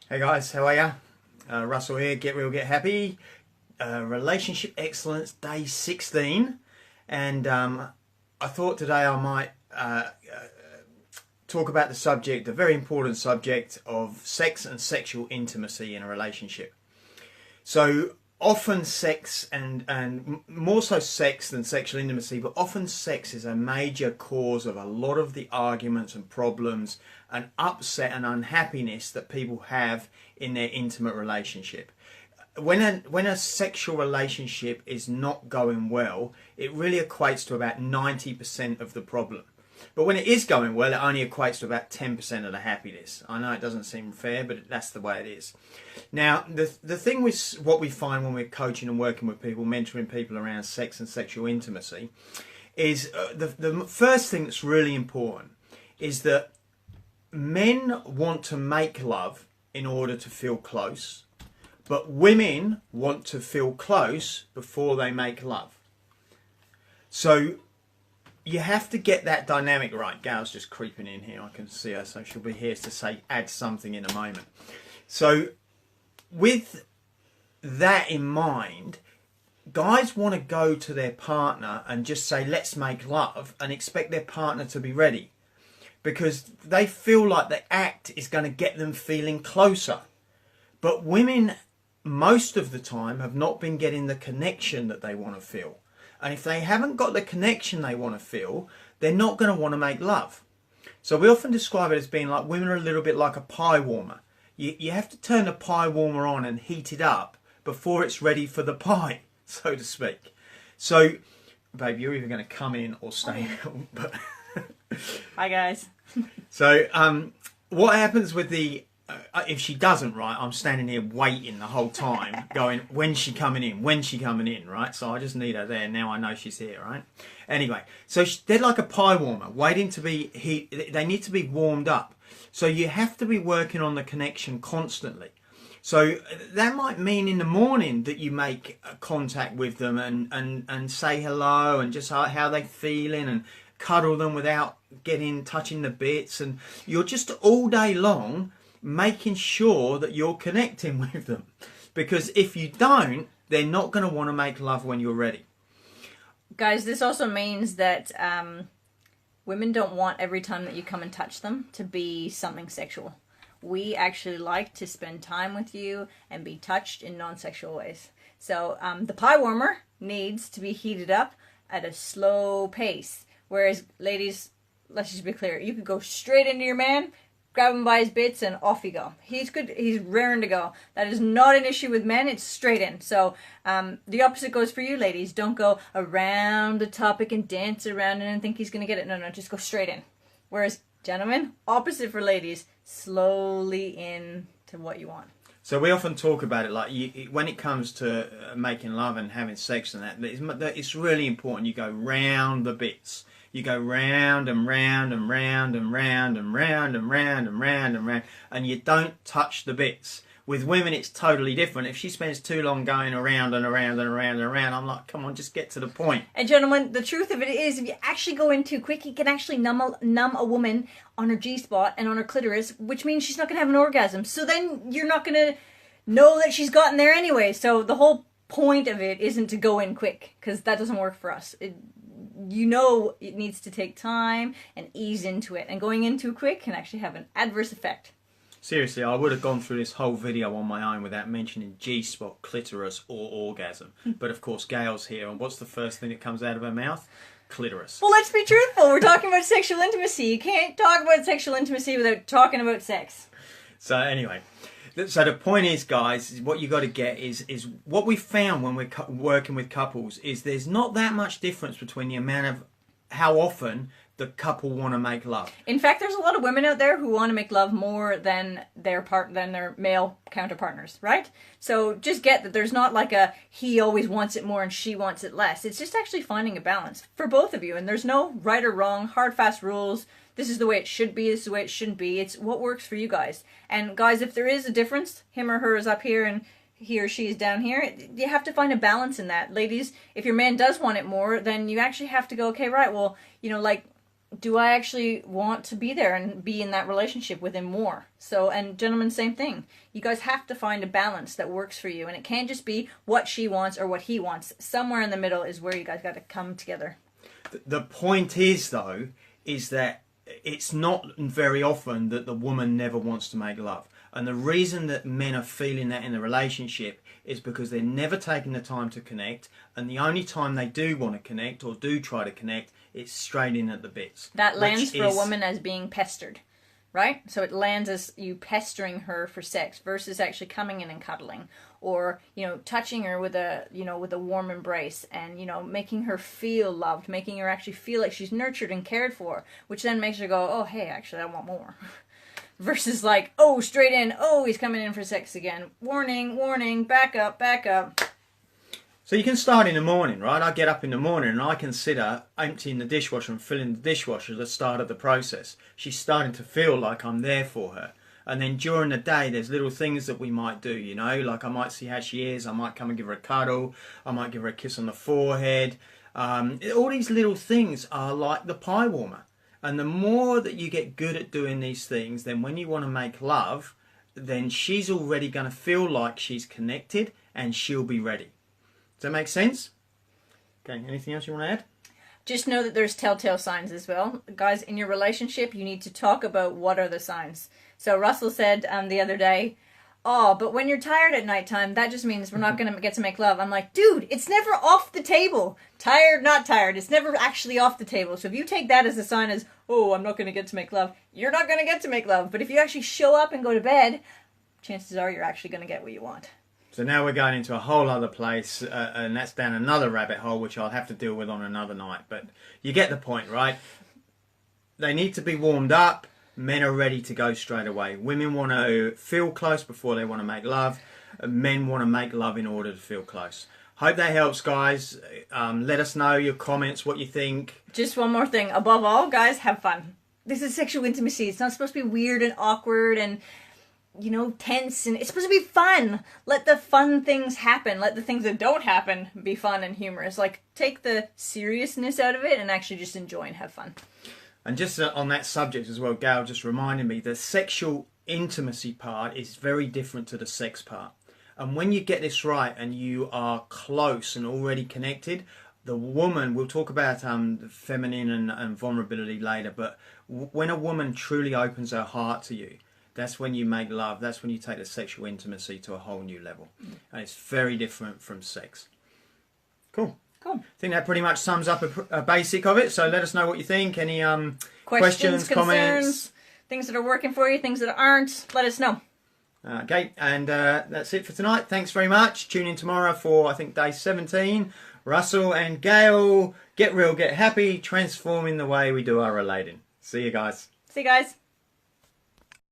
Hey guys, how are ya? Russell here, Get Real, Get Happy. Relationship Excellence, day 16. And I thought today I might talk about the subject, the very important subject of sex and sexual intimacy in a relationship. So often sex and more so sex than sexual intimacy, but often sex is a major cause of a lot of the arguments and problems and upset and unhappiness that people have in their intimate relationship. When a sexual relationship is not going well, it really equates to about 90% of the problem. But when it is going well, it only equates to about 10% of the happiness. I know it doesn't seem fair, but that's the way it is. Now, the thing with what we find when we're coaching and working with people, mentoring people around sex and sexual intimacy, is the first thing that's really important is that men want to make love in order to feel close, but women want to feel close before they make love. So you have to get that dynamic right. Gal's just creeping in here. I can see her, so she'll be here to say add something in a moment. So with that in mind, guys want to go to their partner and just say, let's make love, and expect their partner to be ready, because they feel like the act is going to get them feeling closer. But women, most of the time, have not been getting the connection that they want to feel. And if they haven't got the connection they want to feel, they're not going to want to make love. So we often describe it as being like women are a little bit like a pie warmer. You have to turn the pie warmer on and heat it up before it's ready for the pie, so to speak. So, babe, you're either going to come in or stay out. But Hi, guys. so what happens with the... if she doesn't, right, I'm standing here waiting the whole time, going, when's she coming in? When's she coming in, right? So I just need her there. Now I know she's here, right? Anyway, so they're like a pie warmer, waiting to be they need to be warmed up. So you have to be working on the connection constantly. So that might mean in the morning that you make contact with them and say hello and just how they're feeling and cuddle them without touching the bits. And you're just all day long making sure that you're connecting with them, because if you don't, they're not going to want to make love when you're ready. Guys, this also means that women don't want every time that you come and touch them to be something sexual. We actually like to spend time with you and be touched in non-sexual ways. So the pie warmer needs to be heated up at a slow pace, whereas ladies, let's just be clear, you could go straight into your man, grab him by his bits, and off you go. He's good. He's raring to go. That is not an issue with men. It's straight in. So the opposite goes for you, ladies. Don't go around the topic and dance around it and think he's going to get it. No, just go straight in. Whereas, gentlemen, opposite for ladies, slowly in to what you want. So we often talk about it like when it comes to making love and having sex and that, it's really important you go round the bits. You go round and round and round and round and round and round and round and round, and you don't touch the bits. With women, it's totally different. If she spends too long going around and around and around and around, I'm like, come on, just get to the point. And gentlemen, the truth of it is, if you actually go in too quick, you can actually numb a woman on her G-spot and on her clitoris, which means she's not going to have an orgasm. So then you're not going to know that she's gotten there anyway. So the whole point of it isn't to go in quick, because that doesn't work for us. You know it needs to take time and ease into it. And going in too quick can actually have an adverse effect. Seriously, I would have gone through this whole video on my own without mentioning G-spot, clitoris or orgasm. But of course, Gail's here, and what's the first thing that comes out of her mouth? Clitoris. Well, let's be truthful. We're talking about sexual intimacy. You can't talk about sexual intimacy without talking about sex. So anyway... So the point is, guys, is what you got to get is what we found when we're working with couples is there's not that much difference between the amount of how often the couple want to make love. In fact, there's a lot of women out there who want to make love more than their male counterpartners, right? So just get that there's not like a he always wants it more and she wants it less. It's just actually finding a balance for both of you, and there's no right or wrong, hard, fast rules. This is the way it should be, this is the way it shouldn't be. It's what works for you guys. And guys, if there is a difference, him or her is up here and he or she is down here, you have to find a balance in that. Ladies, if your man does want it more, then you actually have to go, okay, right, well, you know, like do I actually want to be there and be in that relationship with him more? So, and gentlemen, same thing. You guys have to find a balance that works for you, and it can't just be what she wants or what he wants. Somewhere in the middle is where you guys got to come together. The point is, though, is that it's not very often that the woman never wants to make love. And the reason that men are feeling that in the relationship is because they're never taking the time to connect, and the only time they do want to connect or do try to connect, it's straight in at the bits. That lands for a woman as being pestered, right? So it lands as you pestering her for sex versus actually coming in and cuddling, or, you know, touching her with a, you know, with a warm embrace, and, you know, making her feel loved, making her actually feel like she's nurtured and cared for, which then makes her go, oh, hey, actually, I want more. Versus like, oh, straight in, oh, he's coming in for sex again. Warning, warning, back up, back up. So you can start in the morning, right? I get up in the morning and I consider emptying the dishwasher and filling the dishwasher at the start of the process. She's starting to feel like I'm there for her. And then during the day, there's little things that we might do, you know, like I might see how she is. I might come and give her a cuddle. I might give her a kiss on the forehead. All these little things are like the pie warmer. And the more that you get good at doing these things, then when you want to make love, then she's already going to feel like she's connected and she'll be ready. Does that make sense? Okay, anything else you want to add? Just know that there's telltale signs as well. Guys, in your relationship, you need to talk about what are the signs. So Russell said the other day, oh, but when you're tired at nighttime, that just means we're not going to get to make love. I'm like, dude, it's never off the table. Tired, not tired. It's never actually off the table. So if you take that as a sign as, oh, I'm not going to get to make love, you're not going to get to make love. But if you actually show up and go to bed, chances are you're actually going to get what you want. So now we're going into a whole other place, and that's down another rabbit hole, which I'll have to deal with on another night. But you get the point, right? They need to be warmed up. Men are ready to go straight away. Women want to feel close before they want to make love. Men want to make love in order to feel close. Hope that helps, guys. Let us know your comments, what you think. Just one more thing. Above all, guys, have fun. This is sexual intimacy. It's not supposed to be weird and awkward and, you know, tense. And it's supposed to be fun. Let the fun things happen. Let the things that don't happen be fun and humorous. Like, take the seriousness out of it and actually just enjoy and have fun. And just on that subject as well, Gail just reminded me, the sexual intimacy part is very different to the sex part. And when you get this right and you are close and already connected, the woman, we'll talk about the feminine and vulnerability later, but when a woman truly opens her heart to you, that's when you make love. That's when you take the sexual intimacy to a whole new level. And it's very different from sex. Cool. Cool. I think that pretty much sums up a basic of it. So let us know what you think. Any questions, comments, things that are working for you, things that aren't. Let us know. Okay, and that's it for tonight. Thanks very much. Tune in tomorrow for, I think, day 17. Russell and Gail, get real, get happy, transforming the way we do our relating. See you guys. See you guys.